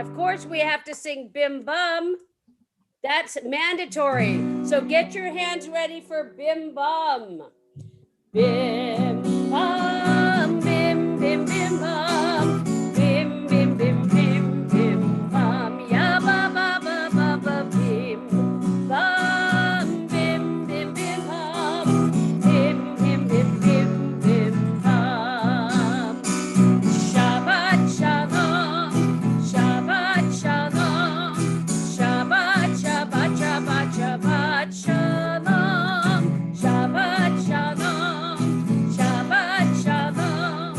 of course, we have to sing Bim Bum. That's mandatory. So get your hands ready for Bim Bum. Bim Bum, Bim, Bim, Bim Bum. Bim, Bim, Bim, Bim, Bim Bum. Ya ba ba ba ba ba Bim Bum. Bim, Bim, Bim Bum. Bim, Bim, Bim, Bim, Bim Bum. Shabbat Shalom. Shabbat Shalom. Shabbat, Shabbat, Shabbat, Shabbat Shalom. Shabbat Shalom. Shabbat Shalom.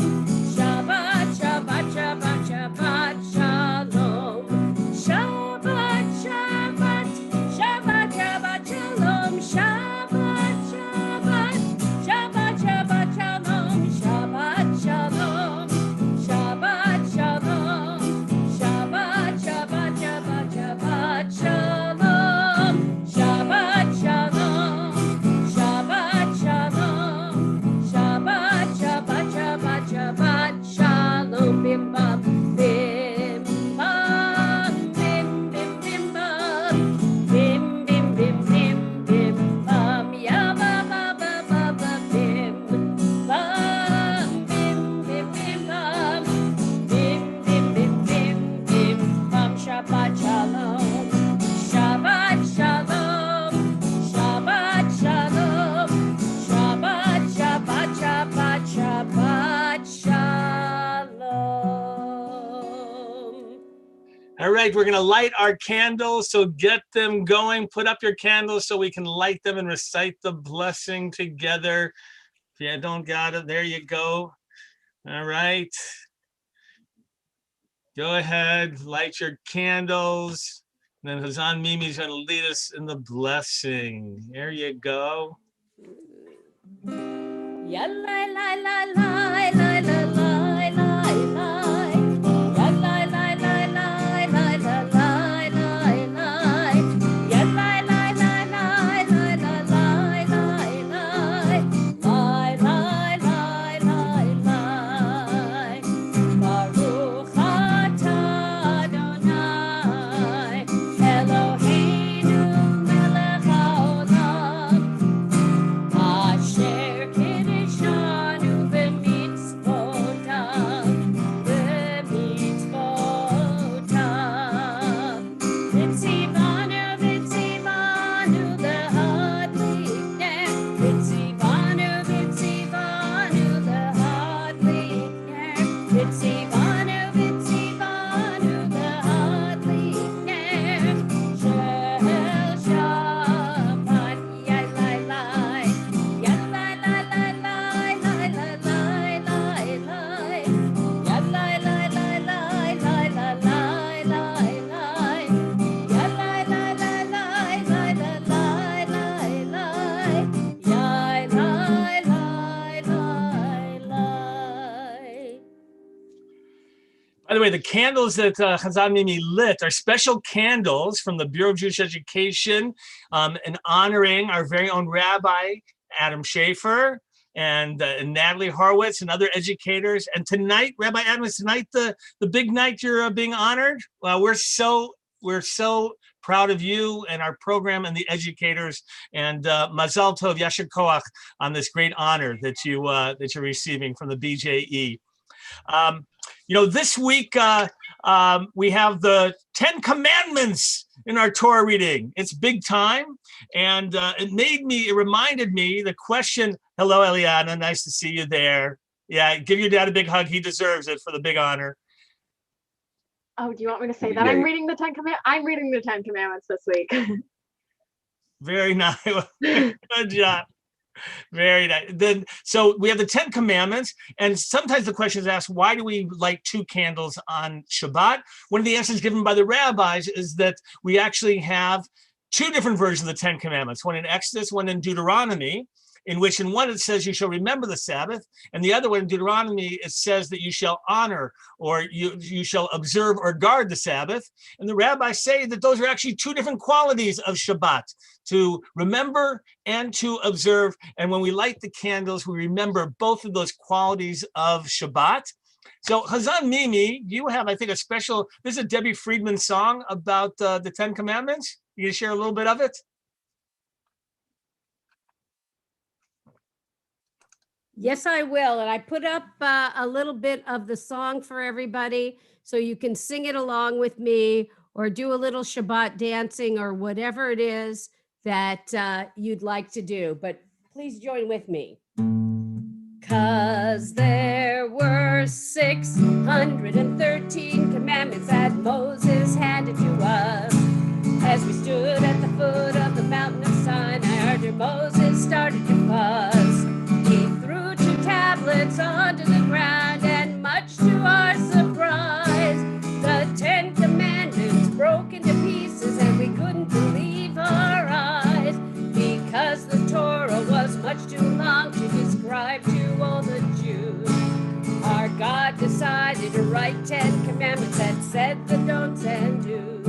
Shabbat, Shabbat, Shabbat, Shabbat Shalom. Shabbat, Shabbat, Shabbat, Shabbat Shalom. Shabbat, Shabbat, Shabbat, Shabbat Shalom. Shabbat Shalom. Shabbat Shalom. Shabbat, Shabbat, Shabbat, Shabbat Shalom. Shabbat Shalom. Shabbat Shalom. Shabbat, Shabbat, Shabbat, Shabbat Shalom. Bim bam, bim bam, bim bim bim bam, bim bim bim bim bim bam. Ya ba ba ba ba ba bim bam, bim bim bim bam, bim bim bim bim bim bam. Shabbat Shalom. Shabbat Shalom. Shabbat Shalom. Shabbat, Shabbat, Shabbat, Shabbat Shalom. All right, we're going to light our candles, so get them going. Put up your candles so we can light them and recite the blessing together. If you don't got it, there you go. All right. Go ahead, light your candles. And then Hazan Mimi's going to lead us in the blessing. There you go. Ya la la la la la la la la la. Ya la la la la la la la la la. Ya la la la la la la la la la. Baruch atah Adonai Eloheinu melech haolam asher kiddushanu b'mitzvotav Vitzivanu vitzivanu lehad lifnei Vitzivanu vitzivanu lehad lifnei Vitzivanu vitzivanu lehad lifnei Shel Shabbat Yai lai lai Yai lai lai lai lai lai lai lai lai lai Yai lai lai lai lai lai lai lai lai lai Yai lai lai lai lai lai lai lai lai lai Yai lai lai lai lai. By the way, the candles that Hazan Mimi lit are special candles from the Bureau of Jewish Education in honoring our very own Rabbi Adam Schaefer and Natalie Horowitz and other educators. And tonight, Rabbi Adam, is tonight the big night you're being honored? Well, we're so proud of you and our program and the educators. And Mazal Tov, Yasher Koach on this great honor that you're receiving from the BJE. This week we have the 10 Commandments in our Torah reading. It's big time, and it reminded me the question. Hello, Eliana, nice to see you there. Yeah, give your dad a big hug. He deserves it for the big honor. Oh, do you want me to say that? I'm reading the 10 Commandments. I'm reading the 10 Commandments this week. Very nice. Good job. Very nice. So we have the 10 Commandments, and sometimes the question is asked, why do we light 2 candles on Shabbat? One of the answers given by the rabbis is that we actually have 2 different versions of the 10 Commandments, one in Exodus, one in Deuteronomy, in which in one it says you shall remember the Sabbath, and the other one in Deuteronomy it says that you shall honor or you shall observe or guard the Sabbath. And the rabbis say that those are actually 2 different qualities of Shabbat, to remember and to observe. And when we light the candles, we remember both of those qualities of Shabbat. So Hazan Mimi, you have, I think, a special, this is a Debbie Friedman song about the 10 Commandments. You can share a little bit of it? Yes, I will. And I put up a little bit of the song for everybody so you can sing it along with me or do a little Shabbat dancing or whatever it is that you'd like to do. But please join with me. 'Cause there were 613 commandments that Moses handed to us. As we stood at the foot of the mountain of Sinai, our dear Moses started to fuss. He threw 2 tablets onto the ground, and much to our surprise, the 10 commandments broke into pieces, and we couldn't believe our eyes. Because the Torah was much too long to describe to all the Jews, our God decided to write 10 commandments that said the don'ts and do's.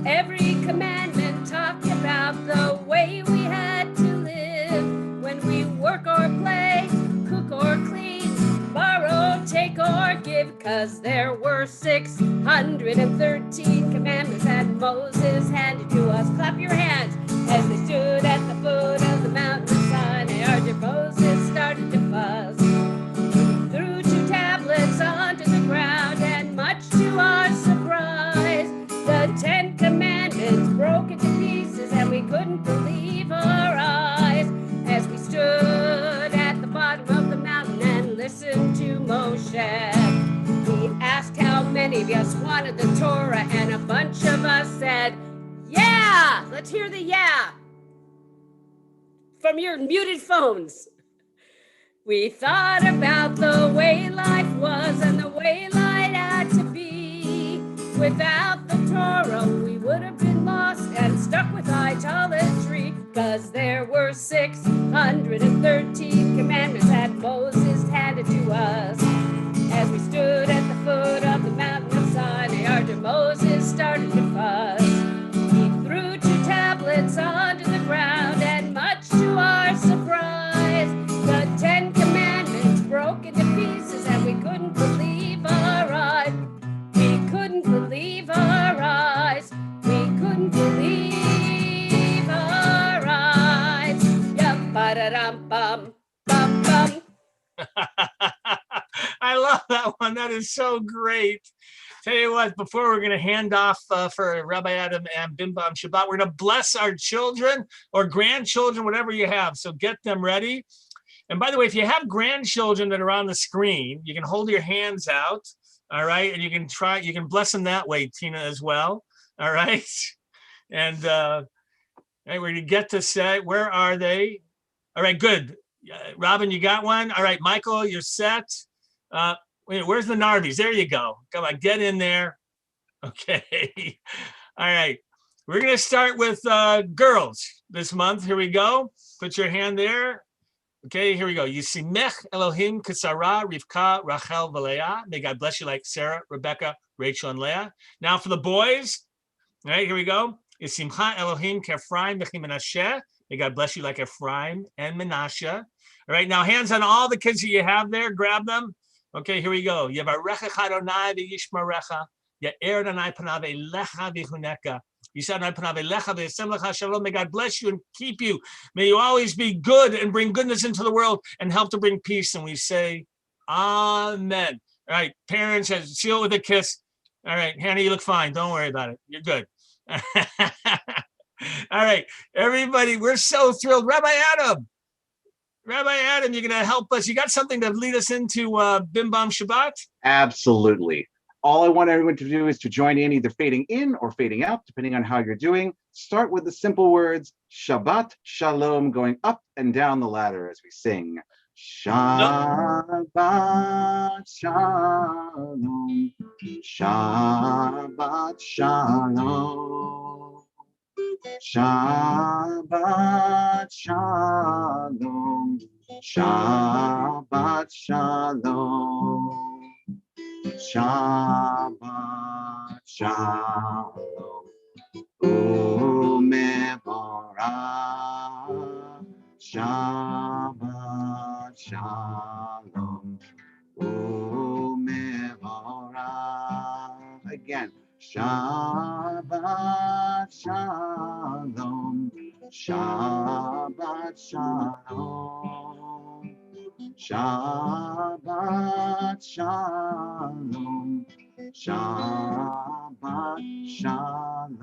Every commandment talked about the way we had to live when we work or play, cook or clean, borrow, take or give. 'Cause there were 613 commandments that Moses handed to us. Clap your hands. As they stood at the foot of the mountain of Sinai, our dear Moses started to fuss. Threw 2 tablets onto the ground, and much to our surprise, the 10 commandments broke into pieces, and we couldn't believe our eyes. As we stood at the bottom of the mountain and listened to Moshe, he asked how many of us wanted the Torah, and a bunch of us said, yeah! Let's hear the yeah from your muted phones. We thought about the way life was and the way light had to be. Without the Torah, we would have been lost and stuck with idolatry. 'Cause there were 613 commandments that Moses handed to us. As we stood at the foot of the mountain of Sinai, our dear Moses started to fuss. He threw 2 tablets onto the ground, and much to our surprise, the 10 commandments broke into pieces, and we couldn't believe our eyes. We couldn't believe our eyes. We couldn't believe our eyes. Yum, ba-da-dum-bum, bum-bum. I love that one. That is so great. Tell you what, before we're going to hand off for Rabbi Adam and Bim Bam Shabbat, we're going to bless our children or grandchildren, whatever you have. So get them ready. And by the way, if you have grandchildren that are on the screen, you can hold your hands out. All right. And you can bless them that way, Tina, as well. All right. And hey, we're going to get to say, where are they? All right, good. Robin, you got one? All right, Michael, you're set. Wait, where's the Narvies? There you go. Come on, get in there. Okay. All right. We're going to start with girls this month. Here we go. Put your hand there. Okay, here we go. Yisimech Elohim Kisara, Rivka, Rachel, Leah. May God bless you like Sarah, Rebecca, Rachel, and Leah. Now for the boys. All right, here we go. Yisimcha Elohim Kefraim V'chim Menashe. May God bless you like Ephraim and Menashe. All right, now hands on all the kids that you have there. Grab them. Okay, here we go. Yevarechecha Adonai v'yishmerecha. Ya'er Adonai panav elecha v'chuneka. Yisad Adonai panav elecha v'yasem lecha shalom. May God bless you and keep you. May you always be good and bring goodness into the world and help to bring peace. And we say, Amen. All right, parents, seal it with a kiss. All right, Hannah, you look fine. Don't worry about it. You're good. All right, everybody, we're so thrilled. Rabbi Adam, you're going to help us. You got something to lead us into Bim Bam Shabbat? Absolutely. All I want everyone to do is to join in, either fading in or fading out, depending on how you're doing. Start with the simple words, Shabbat, Shalom, going up and down the ladder as we sing. Shabbat, Shalom, Shabbat, Shalom. Shabbat Shalom, Shabbat Shalom, Shabbat Shalom, Umevorah, Shabbat Shalom, Shabbat shalom. Shabbat shalom. Shabbat shalom. Shabbat shalom.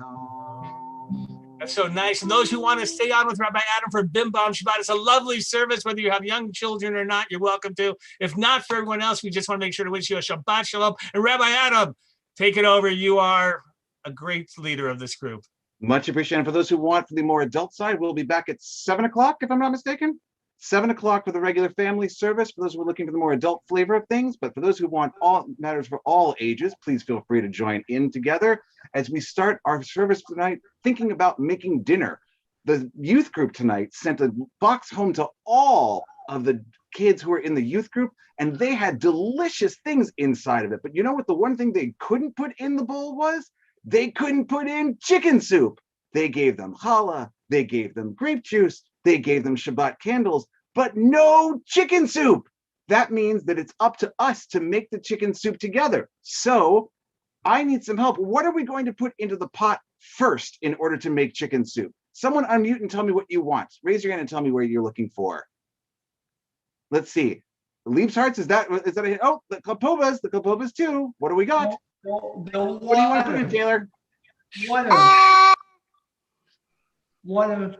That's so nice. And those who want to stay on with Rabbi Adam for Bim Bam Shabbat, it's a lovely service. Whether you have young children or not, you're welcome to. If not, for everyone else, we just want to make sure to wish you a Shabbat Shalom. And Rabbi Adam, take it over. You are a great leader of this group. Much appreciated. For those who want for the more adult side, we'll be back at 7 o'clock, if I'm not mistaken. 7 o'clock for the regular family service, for those who are looking for the more adult flavor of things. But for those who want all matters for all ages, please feel free to join in together as we start our service tonight, thinking about making dinner. The youth group tonight sent a box home to all of the kids who are in the youth group, and they had delicious things inside of it. But you know what the one thing they couldn't put in the bowl was? They couldn't put in chicken soup. They gave them challah, they gave them grape juice, they gave them Shabbat candles, but no chicken soup. That means that it's up to us to make the chicken soup together. So I need some help. What are we going to put into the pot first in order to make chicken soup? Someone unmute and tell me what you want. Raise your hand and tell me where you're looking for. Let's see. The Leaves Hearts, is that a, oh, the Klapovas too. What do we got? What do you want to put in, Taylor? Water.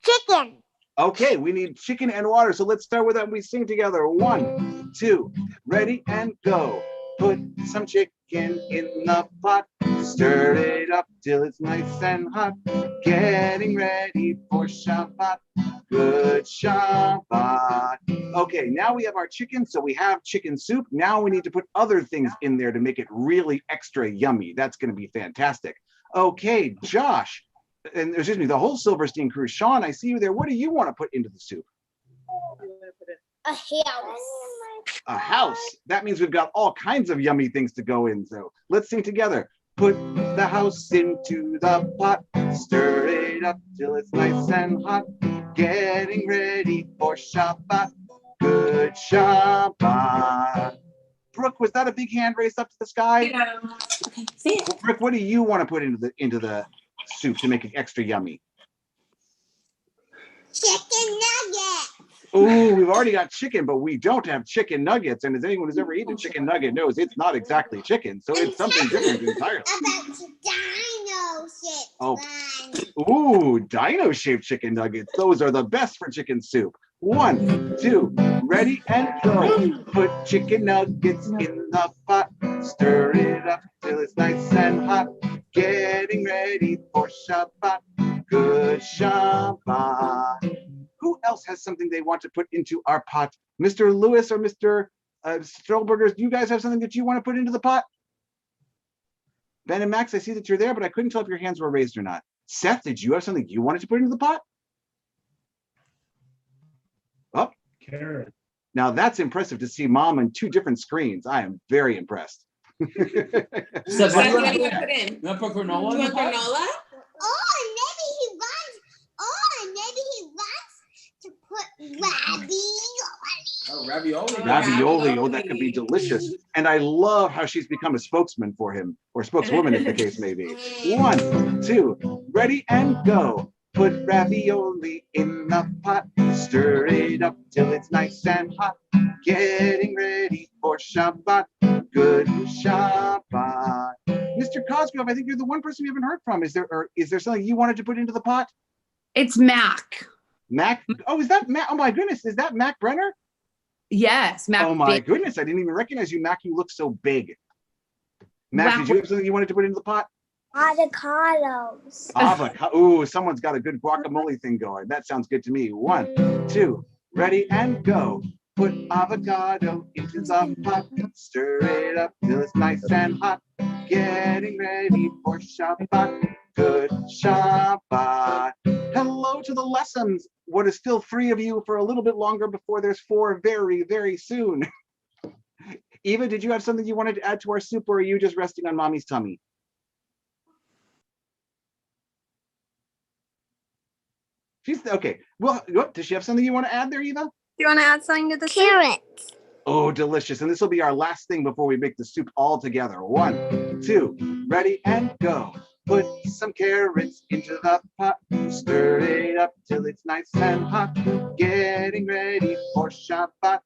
Chicken. Okay, we need chicken and water. So let's start with that. We sing together. 1, 2, ready and go. Put some chicken in the pot. Stir it up till it's nice and hot. Getting ready for Shabbat. Good Shabbat. Okay, now we have our chicken. So we have chicken soup. Now we need to put other things in there to make it really extra yummy. That's going to be fantastic. Okay, Josh. And excuse me, the whole Silverstein crew. Sean, I see you there. What do you want to put into the soup? A house. A house. That means we've got all kinds of yummy things to go in. So let's sing together. Put the house into the pot. Stir it up till it's nice and hot. Getting ready for Shabbat. Good Shabbat. Brooke, was that a big hand raised up to the sky? Yeah. Okay. See it. Brooke, what do you want to put into the soup to make it extra yummy? Chicken nugget. Oh, we've already got chicken, but we don't have chicken nuggets. And as anyone who's ever eaten chicken nugget knows, it's not exactly chicken. So it's something different entirely. About dino shaped Oh. one. Ooh, dino-shaped chicken nuggets. Those are the best for chicken soup. 1, 2, ready and go. Put chicken nuggets in the pot. Stir it up till it's nice and hot. Getting ready for Shabbat. Good Shabbat. Who else has something they want to put into our pot? Mr. Lewis or Mr. Stolbergers, do you guys have something that you want to put into the pot? Ben and Max, I see that you're there, but I couldn't tell if your hands were raised or not. Seth, did you have something you wanted to put into the pot? Oh, Carrot. now that's impressive to see Mom on 2 different screens. I am very impressed. So what do you want to put in? You want to put granola? Do you want granola? Maybe he wants to put ravioli. Oh, ravioli. Ravioli, oh, that could be delicious. And I love how she's become a spokesman for him, or spokeswoman if the case may be. 1, 2, ready and go. Put ravioli in the pot. Stir it up till it's nice and hot. Getting ready for Shabbat. Good Shabbat. Mr. Cosgrove, I think you're the one person we haven't heard from. Is there something you wanted to put into the pot? It's Mac. Mac? Oh, is that Mac? Oh my goodness, is that Mac Brenner? Yes, Mac. Oh my goodness, I didn't even recognize you, Mac. You look so big. Mac, did you have something you wanted to put into the pot? Avocados. Avocado. Ooh, someone's got a good guacamole thing going. That sounds good to me. 1, 2, ready and go. Put avocado into the pot. Stir it up till it's nice and hot. Getting ready for Shabbat. Good Shabbat. Hello to the lessons. What is still 3 of you for a little bit longer before there's 4 very, very soon. Eva, did you have something you wanted to add to our soup, or are you just resting on mommy's tummy? She's okay. Well, does she have something you want to add there, Eva? Do you want to add something to the soup? Carrots. Oh, delicious. And this will be our last thing before we make the soup all together. 1, 2, ready and go. Put some carrots into the pot, stir it up till it's nice and hot. Getting ready for Shabbat.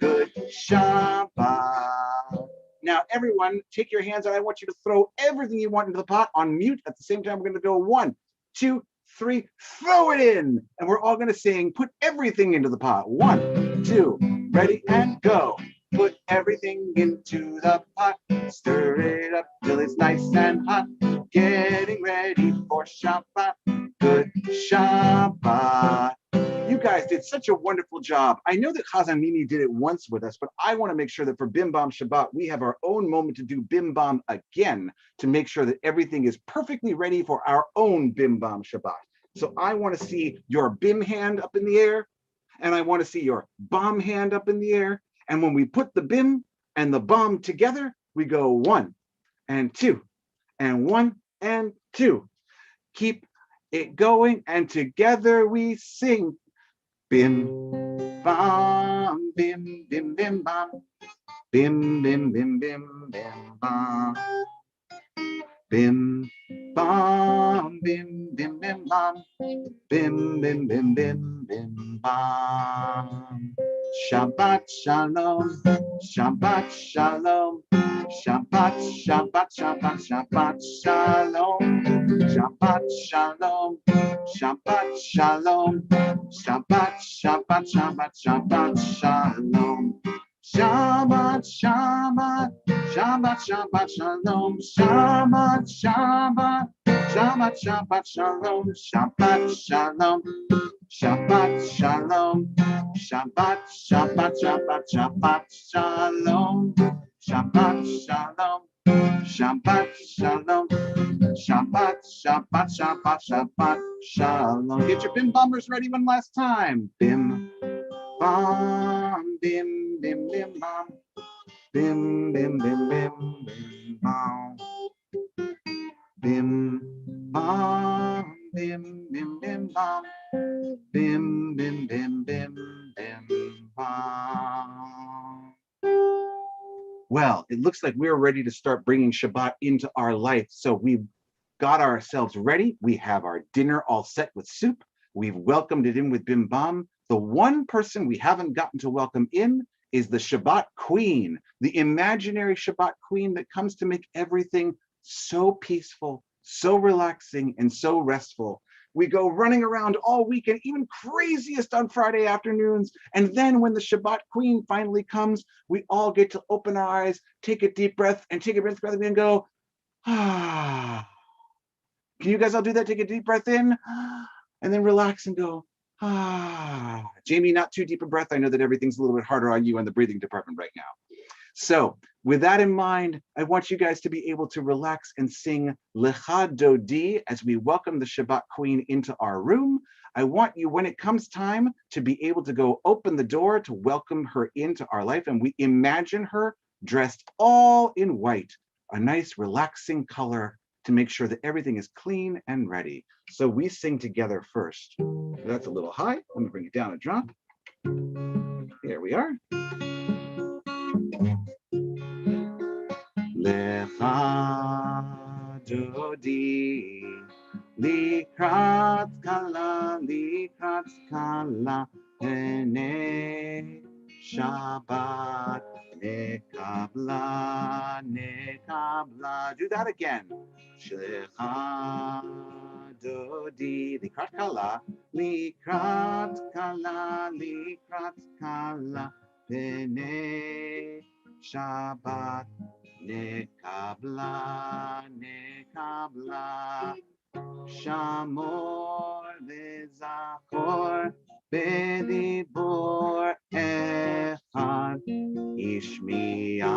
Good Shabbat. Now, everyone, take your hands out. I want you to throw everything you want into the pot on mute. At the same time, we're going to go 1, 2, 3, throw it in. And we're all going to sing, put everything into the pot. 1, 2, ready and go. Put everything into the pot, stir it up till it's nice and hot. Getting ready for Shabbat. Good Shabbat. You guys did such a wonderful job. I know that Chazan Mimi did it once with us, but I want to make sure that for Bim Bam Shabbat, we have our own moment to do Bim Bam again to make sure that everything is perfectly ready for our own Bim Bam Shabbat. So I want to see your Bim hand up in the air, and I want to see your Bam hand up in the air. And when we put the Bim and the Bam together, we go 1 and 2 and 1 and 2. Keep it going, and together we sing. Bim, bam, bim, bim, bim, bam. Bim, bim, bim, bim, bim, bam. Bim, bam, bim, bim, bim, bam. Bim, bim, bim, bim, bim, bam. Shabbat shalom, Shabbat shalom, Shabbat, Shabbat, Shabbat, Shabbat shalom, Shabbat shalom, Shabbat shalom, Shabbat, Shabbat, Shabbat, Shabbat shalom. Shabbat, Shabbat, Shabbat, Shabbat, Shalom, Shabbat, Shabbat, Shabbat, Shabbat, Shalom, Shabbat, Shalom, Shabbat, Shalom, Shabbat, Shabbat, Shabbat, Shabbat, Shalom, Shabbat, Shalom, Shabbat, Shalom, Shabbat, Shabbat, Shabbat, Shabbat, Shalom. Get your Bim Bombers ready one last time. Bim, bam, bim, bim, bim, bam. Bim, bim, bim, bim, bim, bam. Bim, bam, bim, bim, bim, bam. Bim, bim, bim, bim, bim, bam. Well, it looks like we're ready to start bringing Shabbat into our life. So we've got ourselves ready. We have our dinner all set with soup. We've welcomed it in with Bim Bam. The one person we haven't gotten to welcome in is the Shabbat Queen, the imaginary Shabbat Queen that comes to make everything so peaceful, so relaxing, and so restful. We go running around all weekend, even craziest on Friday afternoons. And then when the Shabbat Queen finally comes, we all get to open our eyes, take a deep breath, and take a breath and go, ah. Can you guys all do that? Take a deep breath in, and then relax and go, ah. Jamie, not too deep a breath. I know that everything's a little bit harder on you in the breathing department right now. So with that in mind, I want you guys to be able to relax and sing Lecha Dodi as we welcome the Shabbat Queen into our room. I want you, when it comes time, to be able to go open the door to welcome her into our life. And we imagine her dressed all in white, a nice relaxing color to make sure that everything is clean and ready. So we sing together first. That's a little high. Let me bring it down a drop. Here we are. Lecha Dodi, likrat kala, pene Shabbat, nekabla, nekabla. Do that again. Lecha Dodi, likrat kala, pene Shabbat. Nekabla, nekabla, shamor v'zachor, b'dibor echad, ishmianu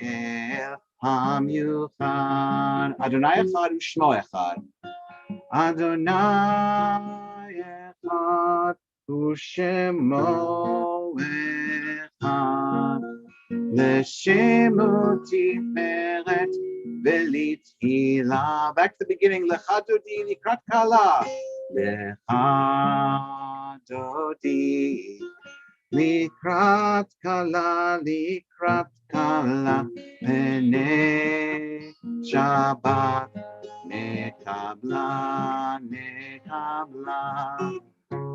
el hamyuchad. Adonai echad u'shmo echad. Adonai echad u'shemo echad. L'shemu tiferet v'litchila. Back to the beginning. Lecha Dodi likrat kala. Lecha Dodi Likrat kala, pene Shabbat, nekabla, nekabla.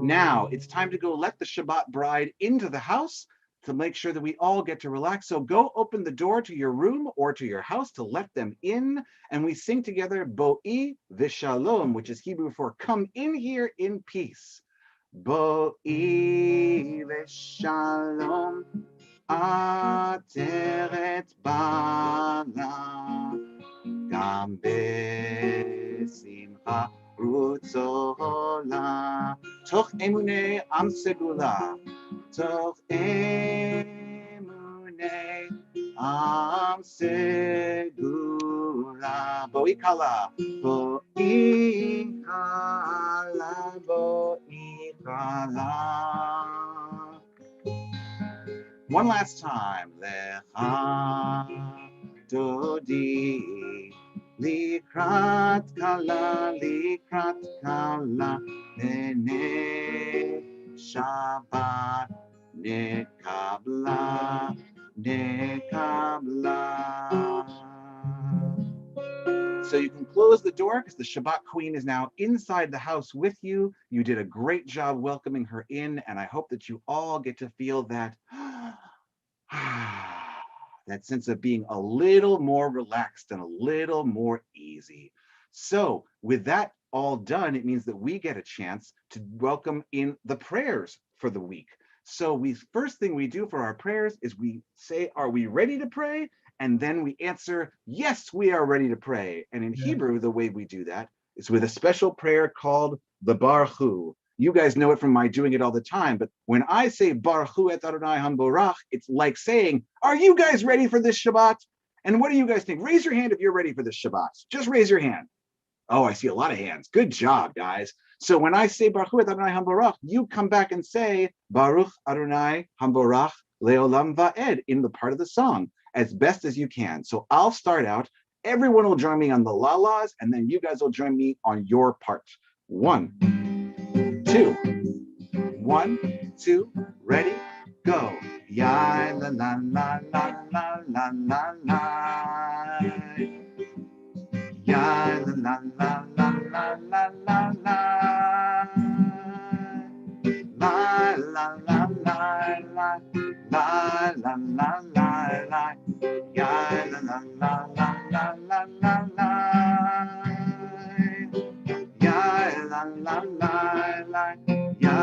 Now it's time to go let the Shabbat bride into the house to make sure that we all get to relax. So go open the door to your room or to your house to let them in. And we sing together Bo'i v'shalom, which is Hebrew for come in here in peace. Bo'i v'shalom, ateret bala, gam besimcha utzola, toch emune am segula, toch emune am segula. Bo'i kala, bo'i kala, bo'i kala. One last time. Lecha dodi, likrat kala, nene Shabbat, nekabla, nekabla. So you can close the door because the Shabbat Queen is now inside the house with you. You did a great job welcoming her in, and I hope that you all get to feel that that sense of being a little more relaxed and a little more easy. So with that all done, it means that we get a chance to welcome in the prayers for the week. So first thing we do for our prayers is we say, are we ready to pray? And then we answer, yes, we are ready to pray. And in Hebrew, the way we do that is with a special prayer called the Baruch Hu. You guys know it from my doing it all the time, but when I say Baruch Hu et Adonai Hamborach, it's like saying, are you guys ready for this Shabbat? And what do you guys think? Raise your hand if you're ready for this Shabbat. Just raise your hand. Oh, I see a lot of hands. Good job, guys. So when I say Baruch Hu et Adonai Hamborach, you come back and say Baruch Adonai Hamborach Leolam Va'ed in the part of the song as best as you can. So I'll start out. Everyone will join me on the la-las, and then you guys will join me on your part. 1, 2. 1, 2, ready, go. Ya la la la la la la la la. Ya la la la la la la la la. La la la la la. La la la la la. Ya la la la la la la la la. Ya la la la la. Ya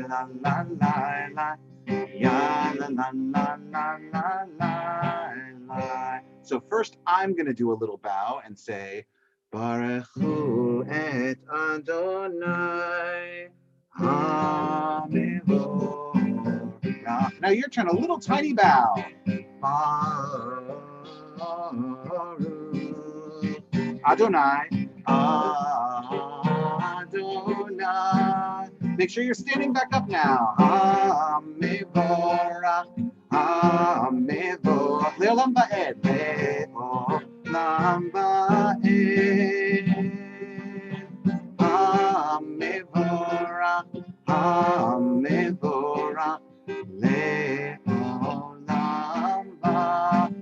la la la la. Ya la la la la la la la. So first I'm going to do a little bow and say Baruch Hu et Adonai Hamevorach. Now your turn, a little tiny bow. Baruch Adonai, Adonai. Make sure you're standing back up now. Hamevorach, Hamevorach. Leolam Va'ed, Leolam Va'ed. Hamevorach, Hamevorach. Leolam Va'ed.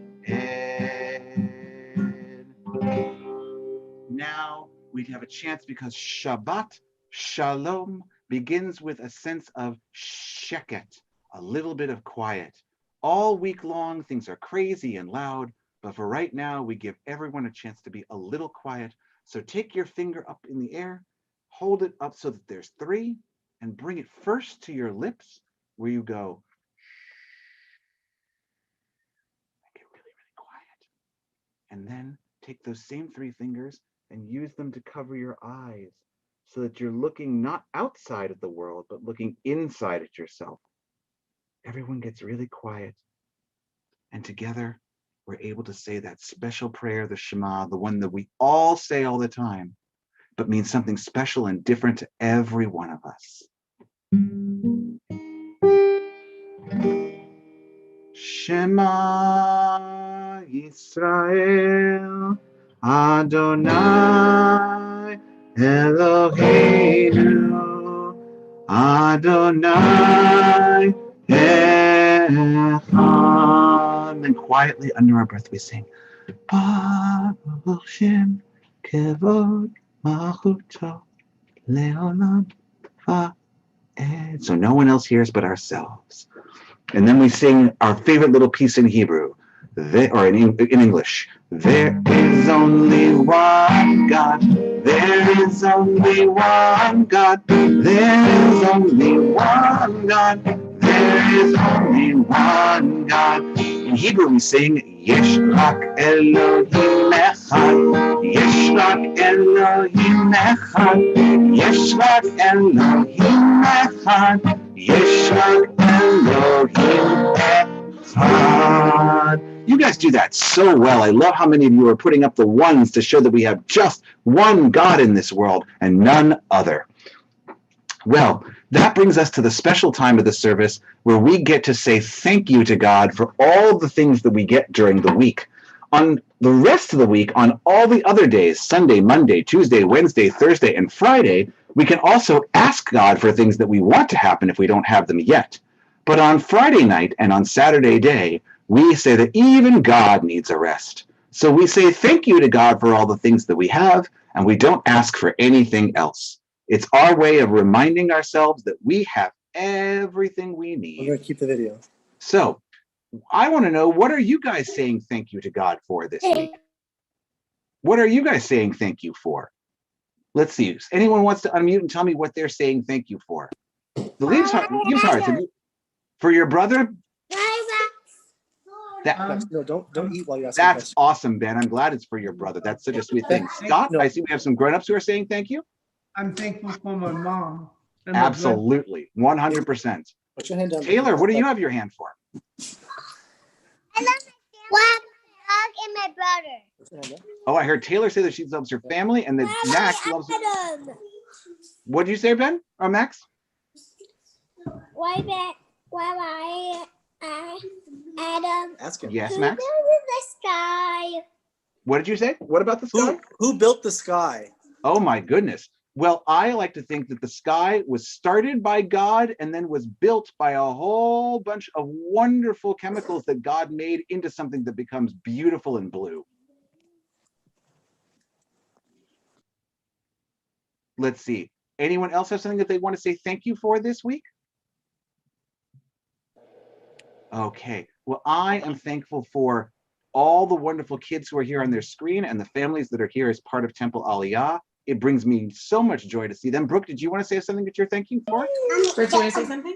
Now we'd have a chance because Shabbat Shalom begins with a sense of sheket, a little bit of quiet. All week long, things are crazy and loud, but for right now, we give everyone a chance to be a little quiet. So take your finger up in the air, hold it up so that there's 3, and bring it first to your lips, where you go, make it really, really quiet. And then take those same 3 fingers and use them to cover your eyes so that you're looking not outside at the world, but looking inside at yourself. Everyone gets really quiet. And together, we're able to say that special prayer, the Shema, the one that we all say all the time, but means something special and different to every one of us. Shema Yisrael, Adonai Eloheinu, Adonai Echad. Then quietly under our breath we sing, Baruch Shem Kevod Malchuto Leolam Va'ed. So no one else hears but ourselves. And then we sing our favorite little piece in Hebrew, or in English. There is only one God. There is only one God. There is only one God. There is only one God. In Hebrew we sing, Yesh rak Elohim echad. Yesh rak Elohim echad. Yesh rak Elohim echad. Yesh rak Elohim echad. You guys do that so well. I love how many of you are putting up the ones to show that we have just one God in this world and none other. Well, that brings us to the special time of the service where we get to say thank you to God for all the things that we get during the week. On the rest of the week, on all the other days, Sunday, Monday, Tuesday, Wednesday, Thursday, and Friday, we can also ask God for things that we want to happen if we don't have them yet. But on Friday night and on Saturday day, we say that even God needs a rest. So we say thank you to God for all the things that we have, and we don't ask for anything else. It's our way of reminding ourselves that we have everything we need. We're going to keep the video. So I want to know, what are you guys saying thank you to God for this week? What are you guys saying thank you for? Let's see. Anyone wants to unmute and tell me what they're saying thank you for? The leaves hearts. For your brother? No, don't eat while you're asking That's questions. awesome, Ben. I'm glad it's for your brother. That's such a sweet thing. Scott, I see we have some grown-ups who are saying thank you. I'm thankful for my mom. and my Absolutely, 100%. Put your hand down. Taylor, what do you have your hand for? I love my dog and my brother. Put your hand down. Oh, I heard Taylor say that she loves her family and that Max loves her. What did you say, Ben? Or Max? Adam. Ask him. Yes, Who Max? built the sky? What did you say? What about the sky? Who built the sky? Oh my goodness. Well, I like to think that the sky was started by God and then was built by a whole bunch of wonderful chemicals that God made into something that becomes beautiful and blue. Let's see. Anyone else have something that they want to say thank you for this week? Okay. Well, I am thankful for all the wonderful kids who are here on their screen and the families that are here as part of Temple Aliyah. It brings me so much joy to see them. Brooke, did you want to say something that you're thanking for? Brooke, do you want to say something?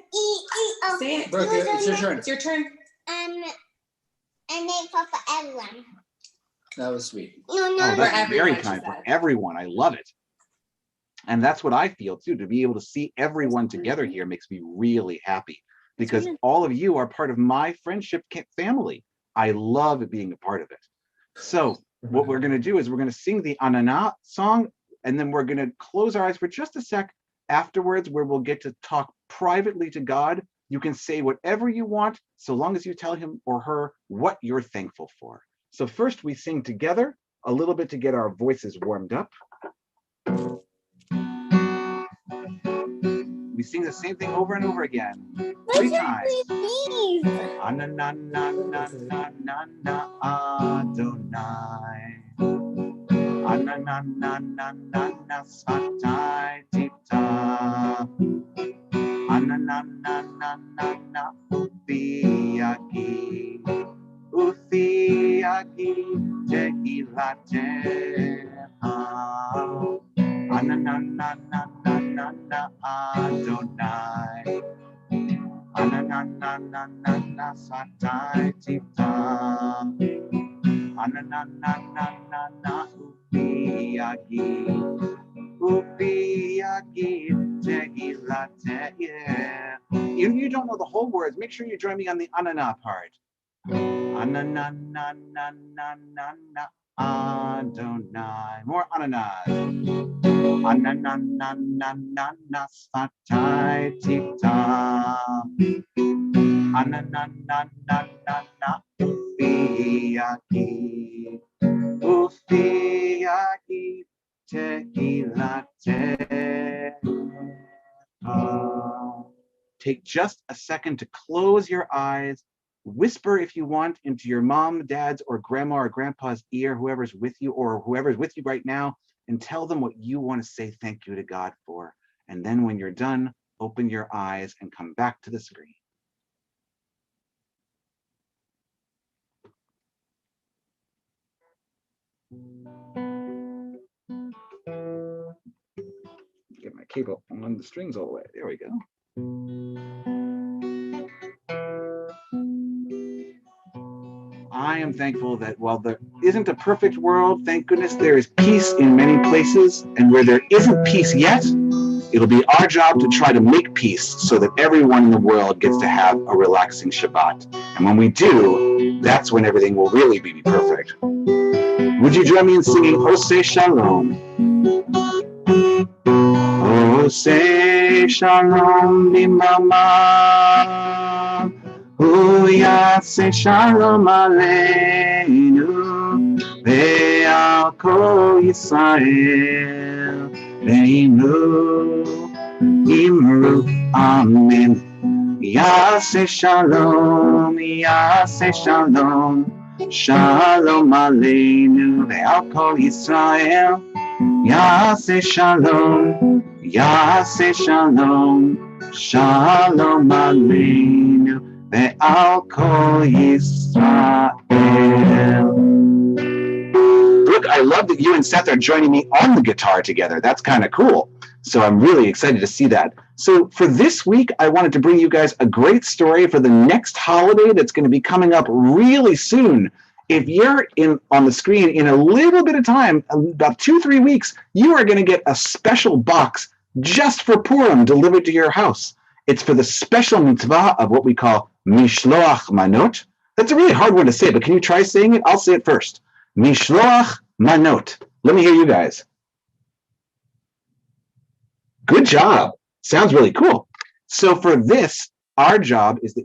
Say it. Brooke, it's your turn. It's your turn. I'm thankful for everyone. That was sweet. Oh, No. that's very everyone, kind she for said. everyone. I love it. And that's what I feel too. To be able to see everyone together here makes me really happy because all of you are part of my friendship family. I love being a part of it. So what we're going to do is we're going to sing the Anana song, and then we're going to close our eyes for just a sec afterwards, where we'll get to talk privately to God. You can say whatever you want, so long as you tell him or her what you're thankful for. So first we sing together a little bit to get our voices warmed up. We sing the same thing over and over again, 3 times. Ananananananana Adonai. Anananananana Satai Tita. Anananananana Uthiaki. Uthiaki Tehilateha. Anananananana Adonai. Anananananana Satai Tita. Anananananana Upiagi. Upiagi Tehilateha. If you don't know the whole words, make sure you join me on the Anana part. Anananananana Adonai. More ananas. Anananananana Satai Tita. Anananananana Ufiaki. Ufiaki Tehilateha. take just a second to close your eyes, whisper if you want into your mom, dad's, or grandma or grandpa's ear, whoever's with you or whoever's with you right now, and tell them what you want to say thank you to God for. And then when you're done, open your eyes and come back to the screen. Get my cable on the strings all the way. There we go. I am thankful that while there isn't a perfect world, thank goodness there is peace in many places. And where there isn't peace yet, it'll be our job to try to make peace so that everyone in the world gets to have a relaxing Shabbat. And when we do, that's when everything will really be perfect. Would you join me in singing Oseh Shalom? Oseh Shalom Limama, Uyaseh Shalom Aleinu, Ve'al Kol Yisrael, Ve'imru, Imru, Amen. Yaseh Shalom, Yaseh Shalom, Shalom Aleinu, Ve'al Kol Yisrael, Yaseh Shalom, Yaseh Shalom, Shalom Aleinu, Ve'al Kol Yisrael. Brooke, I love that you and Seth are joining me on the guitar together. That's kind of cool. So I'm really excited to see that. So for this week, I wanted to bring you guys a great story for the next holiday that's going to be coming up really soon. If you're on the screen in a little bit of time, about 2-3 weeks, you are going to get a special box just for Purim delivered to your house. It's for the special mitzvah of what we call Mishloach Manot. That's a really hard one to say, but can you try saying it? I'll say it first. Mishloach Manot. Let me hear you guys. Good job. Sounds really cool. So for this, our job is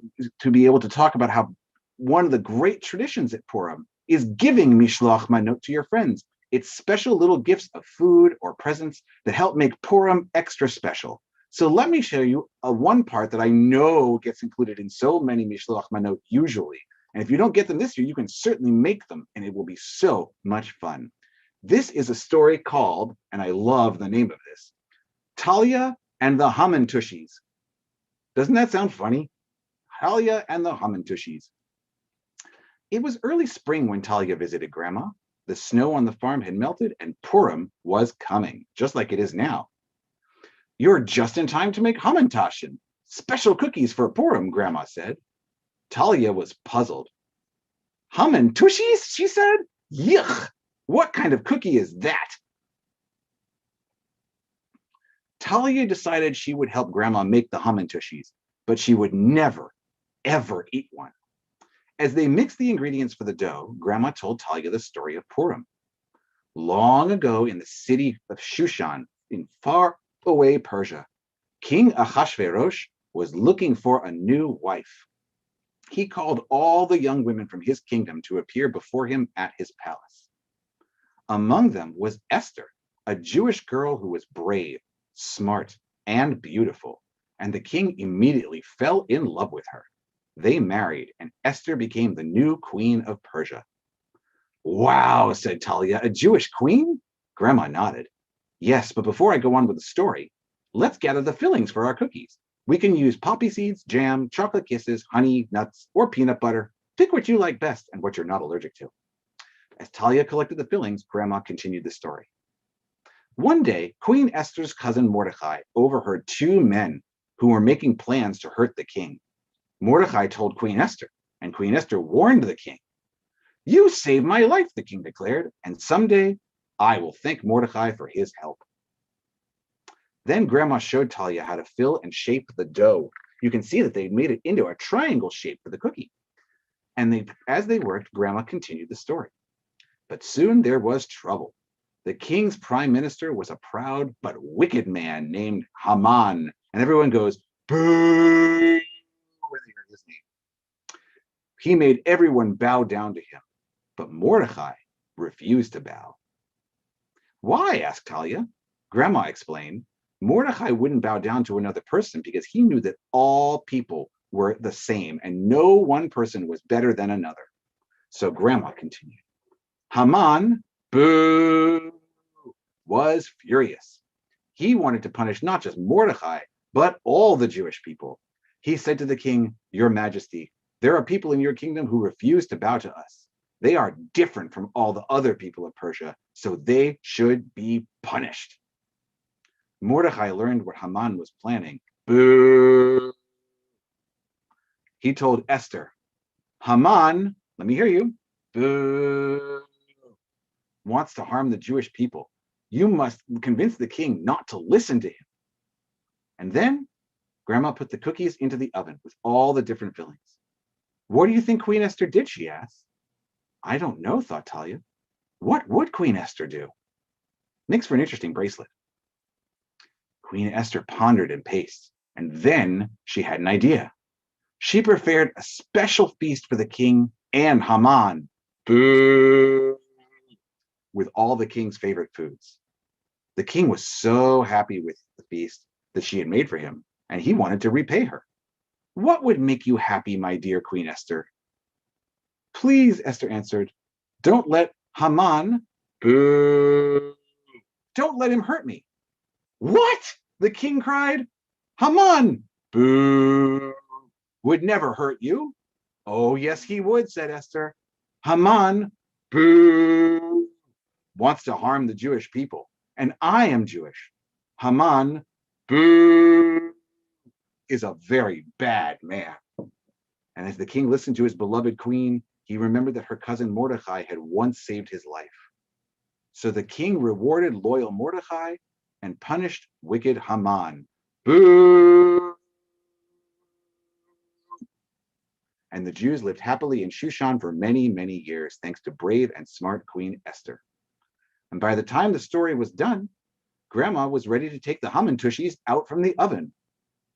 to be able to talk about how one of the great traditions at Purim is giving Mishloach Manot to your friends. It's special little gifts of food or presents that help make Purim extra special. So let me show you one part that I know gets included in so many Mishloach Manot usually. And if you don't get them this year, you can certainly make them, and it will be so much fun. This is a story called, and I love the name of this, Talia and the Hamantushis. Doesn't that sound funny? Talia and the Hamantushis. It was early spring when Talia visited Grandma. The snow on the farm had melted and Purim was coming, just like it is now. You're just in time to make Hamantashen, special cookies for Purim, Grandma said. Talia was puzzled. Hamantushis, she said? Yuck! What kind of cookie is that? Talia decided she would help Grandma make the Hamantushis, but she would never, ever eat one. As they mixed the ingredients for the dough, Grandma told Talia the story of Purim. Long ago in the city of Shushan, in far-away Persia, King Ahasuerus was looking for a new wife. He called all the young women from his kingdom to appear before him at his palace. Among them was Esther, a Jewish girl who was brave, smart, and beautiful, and the king immediately fell in love with her. They married, and Esther became the new queen of Persia. Wow, said Talia, a Jewish queen? Grandma nodded. Yes, but before I go on with the story, let's gather the fillings for our cookies. We can use poppy seeds, jam, chocolate kisses, honey, nuts, or peanut butter. Pick what you like best and what you're not allergic to. As Talia collected the fillings, Grandma continued the story. One day, Queen Esther's cousin Mordecai overheard 2 men who were making plans to hurt the king. Mordecai told Queen Esther, and Queen Esther warned the king. You saved my life, the king declared, and someday I will thank Mordecai for his help. Then Grandma showed Talia how to fill and shape the dough. You can see that they made it into a triangle shape for the cookie. And as they worked, Grandma continued the story. But soon there was trouble. The king's prime minister was a proud but wicked man named Haman, and everyone goes, boo! When they heard his name. He made everyone bow down to him, but Mordecai refused to bow. Why? Asked Talia. Grandma explained. Mordecai wouldn't bow down to another person because he knew that all people were the same and no one person was better than another. So Grandma continued. Haman, boo, was furious. He wanted to punish not just Mordecai, but all the Jewish people. He said to the king, Your Majesty, there are people in your kingdom who refuse to bow to us. They are different from all the other people of Persia, so they should be punished. Mordecai learned what Haman was planning. Boo! He told Esther, Haman, let me hear you, boo, wants to harm the Jewish people. You must convince the king not to listen to him. And then Grandma put the cookies into the oven with all the different fillings. What do you think Queen Esther did, she asked. I don't know, thought Talia. What would Queen Esther do? Makes for an interesting bracelet. Queen Esther pondered and paced, and then she had an idea. She prepared a special feast for the king and Haman, boo, with all the king's favorite foods. The king was so happy with the feast that she had made for him, and he wanted to repay her. What would make you happy, my dear Queen Esther? Please, Esther answered, don't let Haman, boo, don't let him hurt me. What? The king cried. Haman, boo, would never hurt you. Oh, yes, he would, said Esther. Haman, boo, wants to harm the Jewish people, and I am Jewish. Haman, boo, is a very bad man. And as the king listened to his beloved queen, he remembered that her cousin Mordecai had once saved his life. So the king rewarded loyal Mordecai and punished wicked Haman. Boo! And the Jews lived happily in Shushan for many, many years, thanks to brave and smart Queen Esther. And by the time the story was done, Grandma was ready to take the Haman tushies out from the oven.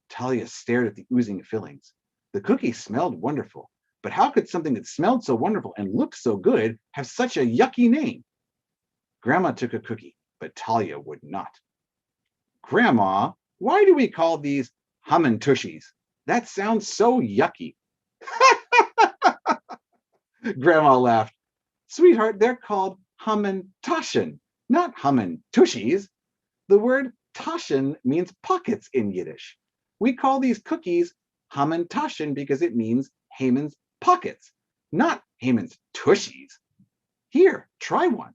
Talia stared at the oozing fillings. The cookies smelled wonderful, but how could something that smelled so wonderful and looked so good have such a yucky name? Grandma took a cookie, but Talia would not. Grandma, why do we call these Haman tushies? That sounds so yucky. Grandma laughed. Sweetheart, they're called Haman Taschen, not Haman tushies. The word Taschen means pockets in Yiddish. We call these cookies Haman Taschen because it means Haman's pockets, not Haman's tushies. Here, try one.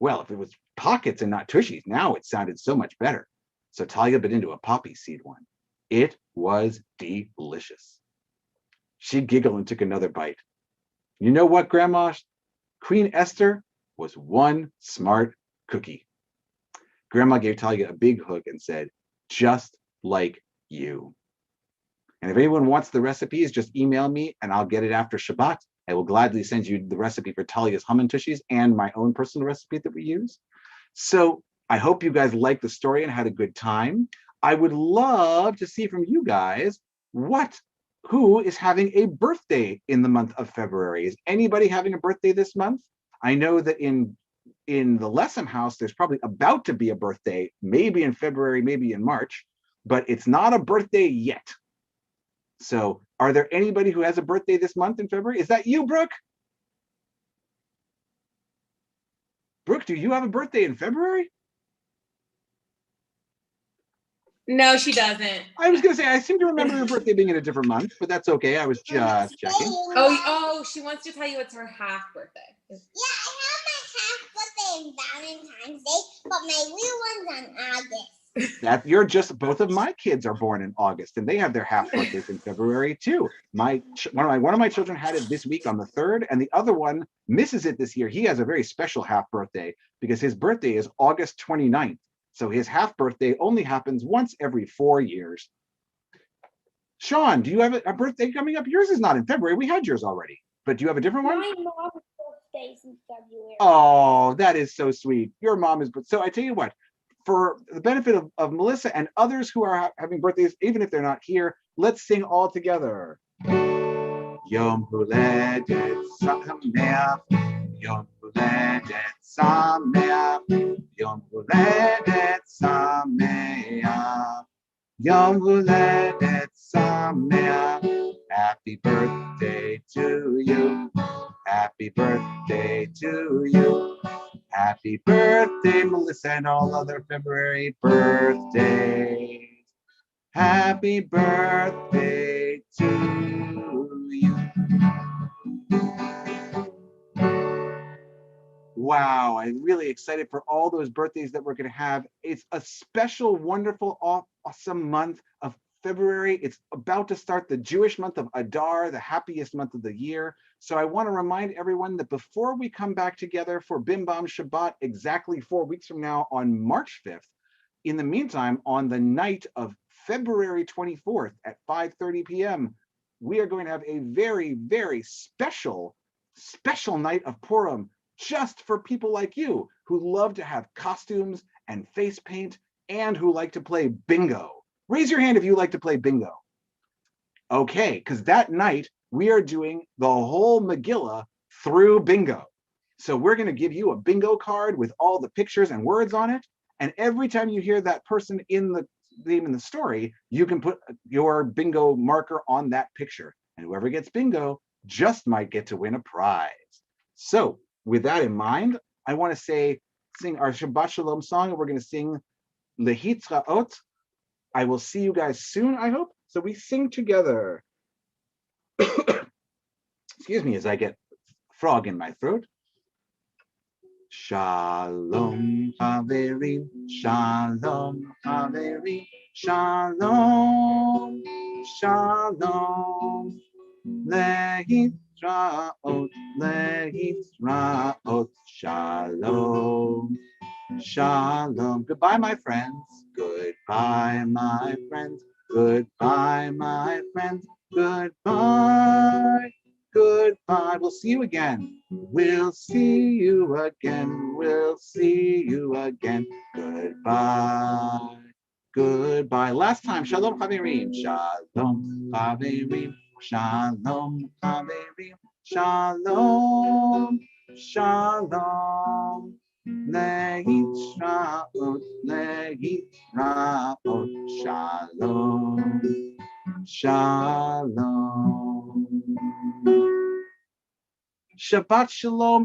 Well, if it was pockets and not tushies, now it sounded so much better. So Talia bit into a poppy seed one. It was delicious. She giggled and took another bite. You know what, Grandma? Queen Esther was one smart cookie. Grandma gave Talia a big hug and said, just like you. And if anyone wants the recipes, just email me and I'll get it after Shabbat. I will gladly send you the recipe for Talia's Haman tushies and my own personal recipe that we use. So I hope you guys liked the story and had a good time. I would love to see from you guys who is having a birthday in the month of February. Is anybody having a birthday this month? I know that in the Lessem house, there's probably about to be a birthday, maybe in February, maybe in March, but it's not a birthday yet. So are there anybody who has a birthday this month in February? Is that you, Brooke? Brooke, do you have a birthday in February? No, she doesn't. I was going to say, I seem to remember her birthday being in a different month, but that's okay. I was just checking. Oh, she wants to tell you it's her half birthday. Yeah, I have my half birthday and Valentine's Day, but my real one's on August. Both of my kids are born in August, and they have their half birthdays in February too. One of my children had it this week on the 3rd, and the other one misses it this year. He has a very special half birthday because his birthday is August 29th. So his half birthday only happens once every 4 years. Sean, do you have a birthday coming up? Yours is not in February. We had yours already. But do you have a different one? My mom's birthday is in February. Oh, that is so sweet. Your mom is. So I tell you what, for the benefit of Melissa and others who are having birthdays, even if they're not here, let's sing all together. Yom Huledet Sameach, Yom Huledet Sameach, Yom Huledet Sameach, Yom Huledet Sameach. Happy birthday to you. Happy birthday to you. Happy birthday, Melissa, and all other February birthdays. Happy birthday to you. Wow, I'm really excited for all those birthdays that we're going to have. It's a special, wonderful, awesome month of February. It's about to start the Jewish month of Adar, the happiest month of the year. So I want to remind everyone that before we come back together for Bim Bam Shabbat exactly 4 weeks from now on March 5th, in the meantime, on the night of February 24th at 5:30 p.m., we are going to have a very, very special night of Purim just for people like you who love to have costumes and face paint and who like to play bingo. Raise your hand if you like to play bingo. Okay, because that night we are doing the whole Megillah through bingo. So we're going to give you a bingo card with all the pictures and words on it. And every time you hear that person in the name in the story, you can put your bingo marker on that picture. And whoever gets bingo just might get to win a prize. So with that in mind, I want to sing our Shabbat Shalom song, and we're going to sing Lehitraot. I will see you guys soon, I hope. So we sing together. Excuse me as I get frog in my throat. Shalom Haverim, Shalom Haverim, Shalom, Shalom. Lehitraot, Lehitraot, Shalom, Shalom. Goodbye, my friends. Goodbye, my friends. Goodbye, my friends. Goodbye. Goodbye. We'll see you again. We'll see you again. We'll see you again. Goodbye. Goodbye. Last time. Shalom Chaverim. Shalom Chaverim. Shalom Chaverim. Shalom. Shalom. Lehitraot. Lehitraot. Shalom. Shalom. Shabbat Shalom.